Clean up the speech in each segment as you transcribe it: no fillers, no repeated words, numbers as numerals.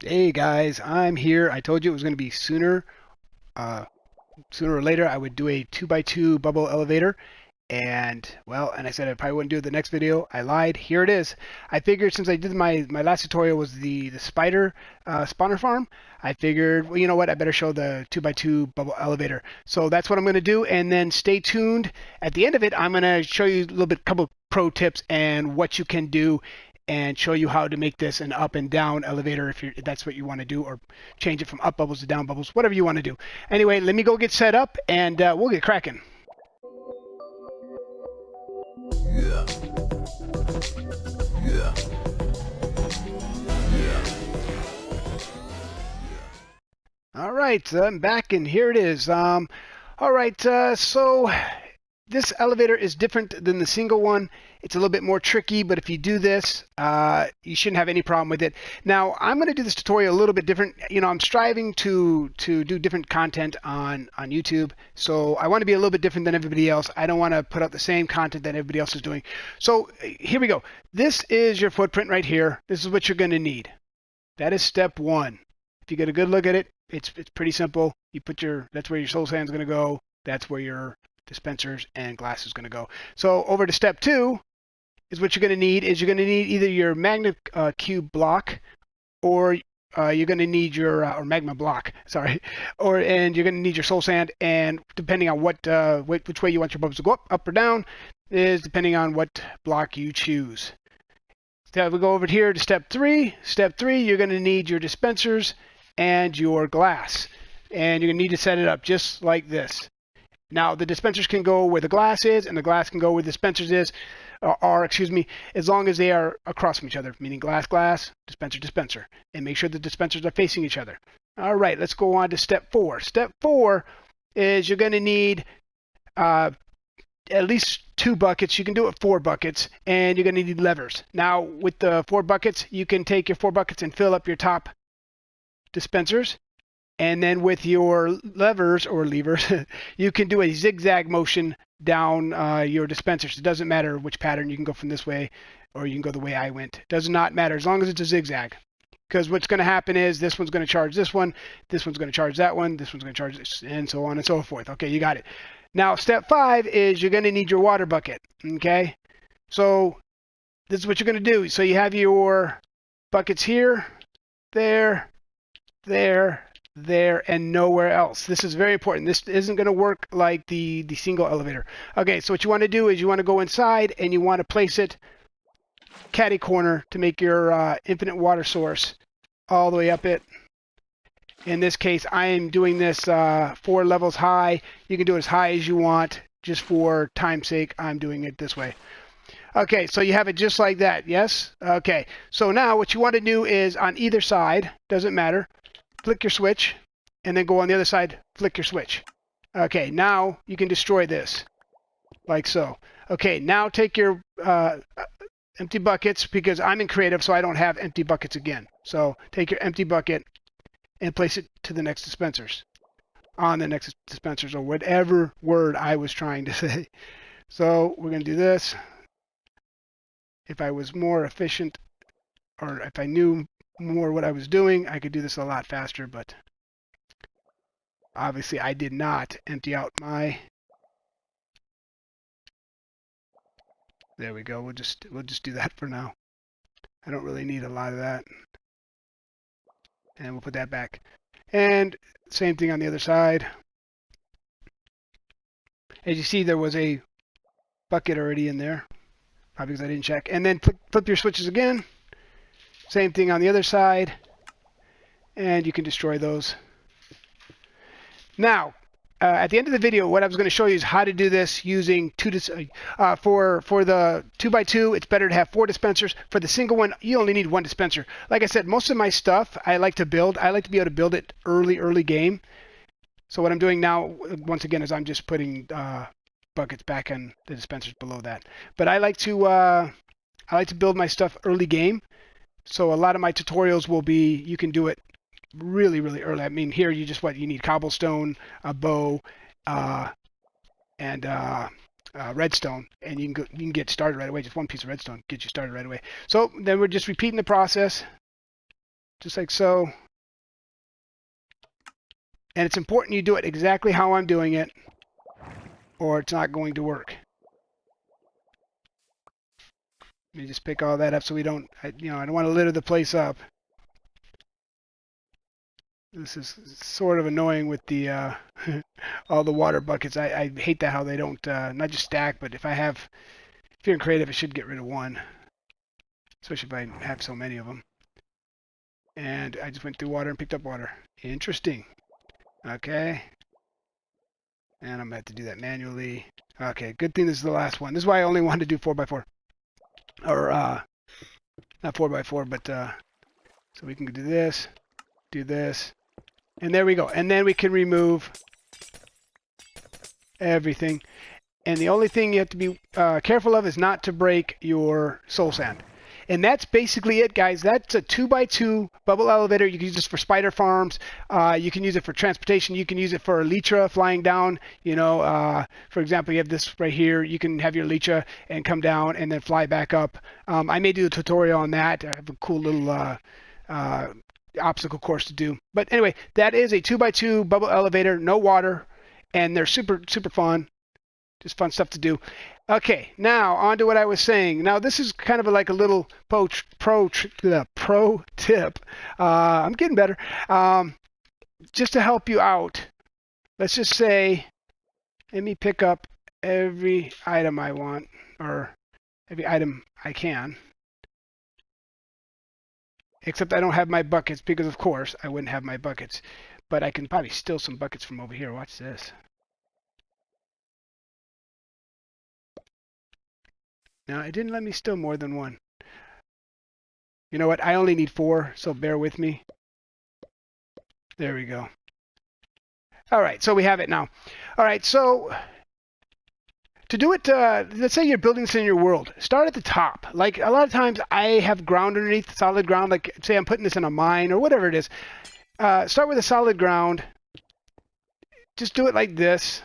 Hey guys, I'm here. I told you it was going to be sooner. Uh, Sooner or later, I would do a 2x2 bubble elevator. And I said I probably wouldn't do it the next video. I lied. Here it is. I figured since I did my last tutorial was the spider spawner farm, I figured, well, you know what? I better show the 2x2 bubble elevator. So that's what I'm going to do. And then stay tuned. At the end of it, I'm going to show you a little bit, couple pro tips and what you can do and show you how to make this an up and down elevator if that's what you want to do, or change it from up bubbles to down bubbles, whatever you want to do. Anyway, let me go get set up and we'll get cracking. Yeah. Yeah. Yeah. All right, I'm back and here it is. All right, so this elevator is different than the single one. It's a little bit more tricky, but if you do this, you shouldn't have any problem with it. Now, I'm going to do this tutorial a little bit different. You know, I'm striving to do different content on YouTube, so I want to be a little bit different than everybody else. I don't want to put out the same content that everybody else is doing. So here we go. This is your footprint right here. This is what you're going to need. That is step one. If you get a good look at it, it's pretty simple. You put that's where your soul sand is going to go. That's where your dispensers and glass is going to go. So over to step two is what you're going to need either your magma cube block, or you're going to need your or magma block, sorry, and you're going to need your soul sand. And depending on which way you want your bubbles to go up or down is depending on what block you choose. So we go over here to step three. Step three, you're going to need your dispensers and your glass, and you're going to need to set it up just like this. Now, the dispensers can go where the glass is, and the glass can go where the dispensers is, as long as they are across from each other, meaning glass, glass, dispenser, dispenser, and make sure the dispensers are facing each other. All right, let's go on to step four. Step four is you're going to need at least 2 buckets. You can do it 4 buckets, and you're going to need levers. Now, with the 4 buckets, you can take your 4 buckets and fill up your top dispensers. And then with your levers or levers, you can do a zigzag motion down your dispensers. It doesn't matter which pattern. You can go from this way, or you can go the way I went. It does not matter as long as it's a zigzag. Because what's going to happen is this one's going to charge this one's going to charge that one, this one's going to charge this, and so on and so forth. Okay, you got it. Now, step 5 is you're going to need your water bucket. Okay, so this is what you're going to do. So you have your buckets here, there, and nowhere else. This is very important. This isn't going to work like the single elevator. Okay, so what you want to do is you want to go inside and you want to place it catty corner to make your infinite water source all the way up it. In this case, I am doing this 4 levels high. You can do it as high as you want. Just for time's sake, I'm doing it this way. Okay, so you have it just like that, yes? Okay, so now what you want to do is on either side, doesn't matter, flick your switch, and then go on the other side, flick your switch. Okay, now you can destroy this, like so. Okay, now take your empty buckets, because I'm in creative, so I don't have empty buckets again. So take your empty bucket and place it to the next dispensers, on the next dispensers, or whatever word I was trying to say. So we're going to do this. If I was more efficient, or if I knew more what I was doing, I could do this a lot faster, but obviously I did not empty out my. There we go. We'll just do that for now. I don't really need a lot of that. And we'll put that back. And same thing on the other side. As you see, there was a bucket already in there, probably because I didn't check. And then flip your switches again. Same thing on the other side, and you can destroy those. Now, at the end of the video, what I was going to show you is how to do this using for the 2x2. It's better to have 4 dispensers. For the single one, you only need 1 dispenser. Like I said, most of my stuff I like to build. I like to be able to build it early game. So what I'm doing now, once again, is I'm just putting buckets back in the dispensers below that. But I like to build my stuff early game. So a lot of my tutorials will be, you can do it really early. I mean, here you need cobblestone, a bow, and redstone, and you can get started right away. Just 1 piece of redstone gets you started right away. So then we're just repeating the process. just like so. And it's important you do it exactly how I'm doing it, or it's not going to work. Let me just pick all that up so we don't, I don't want to litter the place up. This is sort of annoying with the all the water buckets. I hate that how they don't not just stack, but if you're in creative, it should get rid of one, especially if I have so many of them. And I just went through water and picked up water. Interesting. Okay. And I'm going to have to do that manually. Okay, good thing this is the last one. This is why I only wanted to do 4x4. Or, not 4x4, but, so we can do this, and there we go. And then we can remove everything. And the only thing you have to be careful of is not to break your soul sand. And that's basically it, guys. That's a 2x2 bubble elevator. You can use this for spider farms. You can use it for transportation. You can use it for elytra flying down. For example, you have this right here. You can have your elytra and come down and then fly back up. I may do a tutorial on that. I have a cool little obstacle course to do. But anyway, that is a 2x2 bubble elevator, no water, and they're super, super fun. Just fun stuff to do. Okay, now on to what I was saying. Now this is kind of like a little pro tip. I'm getting better. Just to help you out. Let's just say, let me pick up every item I want, or every item I can. Except I don't have my buckets because, of course, I wouldn't have my buckets. But I can probably steal some buckets from over here. Watch this. Now, it didn't let me steal more than one. You know what? I only need 4, so bear with me. There we go. All right, so we have it now. All right, so to do it, let's say you're building this in your world. Start at the top. Like a lot of times I have ground underneath, solid ground. Like say I'm putting this in a mine or whatever it is. Start with a solid ground. Just do it like this.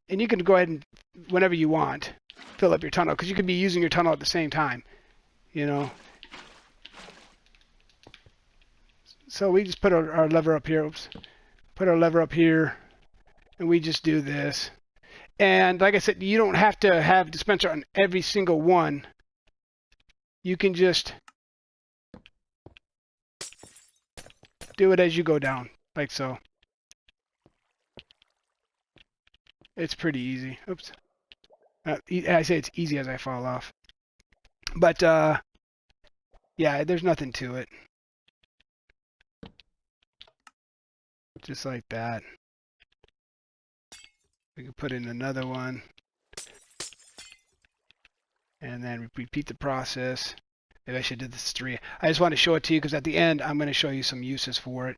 And you can go ahead and, whenever you want, fill up your tunnel. Because you could be using your tunnel at the same time. So we just put our lever up here. Oops. Put our lever up here. And we just do this. And like I said, you don't have to have dispenser on every single one. You can just do it as you go down, like so. It's pretty easy. Oops. I say it's easy as I fall off. But, yeah, there's nothing to it. Just like that. We can put in another one. And then repeat the process. Maybe I should do this 3. I just want to show it to you because at the end I'm going to show you some uses for it.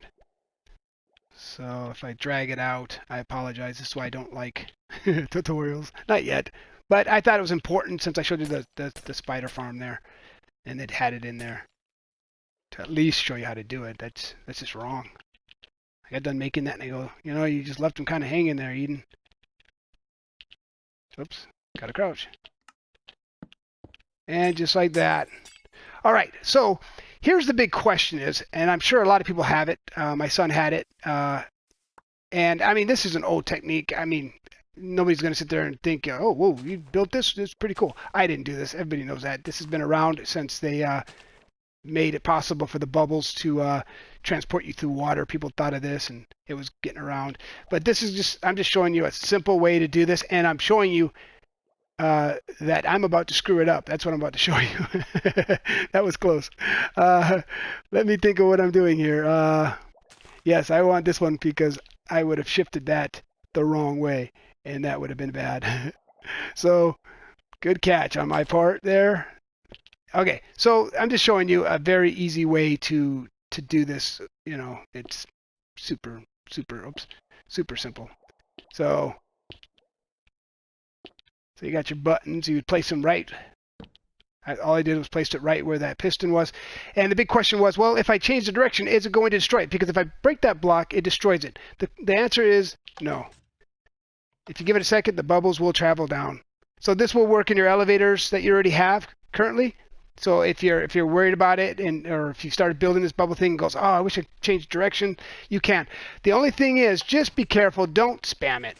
So if I drag it out, I apologize. This is why I don't like tutorials. Not yet. But I thought it was important since I showed you the spider farm there. And it had it in there. To at least show you how to do it. That's just wrong. I got done making that and I go, you just left them kind of hanging there, Eden. Oops, gotta crouch. And just like that. All right, so here's the big question is, and I'm sure a lot of people have it. My son had it. And I mean, this is an old technique. I mean, nobody's going to sit there and think, oh, whoa, you built this? It's pretty cool. I didn't do this. Everybody knows that. This has been around since they made it possible for the bubbles to transport you through water. People thought of this and it was getting around. But this is just, I'm just showing you a simple way to do this. And I'm showing you that I'm about to screw it up. That's what I'm about to show you. That was close. Let me think of what I'm doing here. Yes, I want this one because I would have shifted that the wrong way and that would have been bad. So good catch on my part there. Okay, so I'm just showing you a very easy way to do this. It's super simple. So you got your buttons. You would place them right. All I did was placed it right where that piston was. And the big question was, well, if I change the direction, is it going to destroy it? Because if I break that block, it destroys it. The answer is no. If you give it a second, the bubbles will travel down. So this will work in your elevators that you already have currently. So if you're worried about it, or if you started building this bubble thing and goes, oh, I wish I changed direction, you can. The only thing is, just be careful. Don't spam it.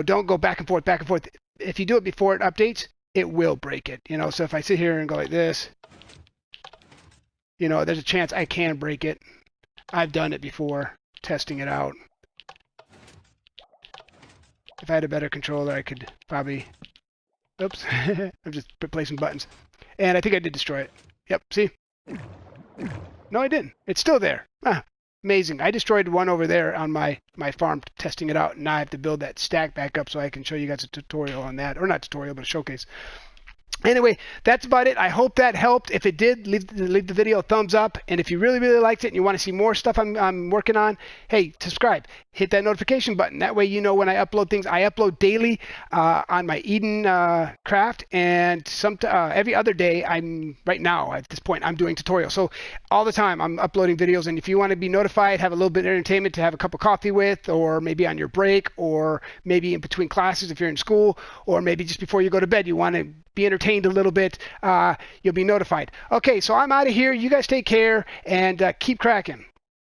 Don't go back and forth, back and forth. If you do it before it updates, it will break it. So if I sit here and go like this, there's a chance I can break it. I've done it before, testing it out. If I had a better controller, I could probably... Oops. I'm just placing buttons. And I think I did destroy it. Yep, see? No, I didn't. It's still there. Ah, amazing. I destroyed one over there on my farm testing it out. Now I have to build that stack back up so I can show you guys a tutorial on that. Or not tutorial, but a showcase. Anyway, that's about it. I hope that helped. If it did, leave the video a thumbs up. And if you really, really liked it and you want to see more stuff I'm working on, hey, subscribe. Hit that notification button. That way you know when I upload things. I upload daily on my Eden craft, and every other day. Right now at this point I'm doing tutorials. So all the time I'm uploading videos. And if you want to be notified, have a little bit of entertainment to have a cup of coffee with, or maybe on your break, or maybe in between classes if you're in school, or maybe just before you go to bed, you want to be entertained a little bit, you'll be notified. Okay, so I'm out of here. You guys take care and keep cracking.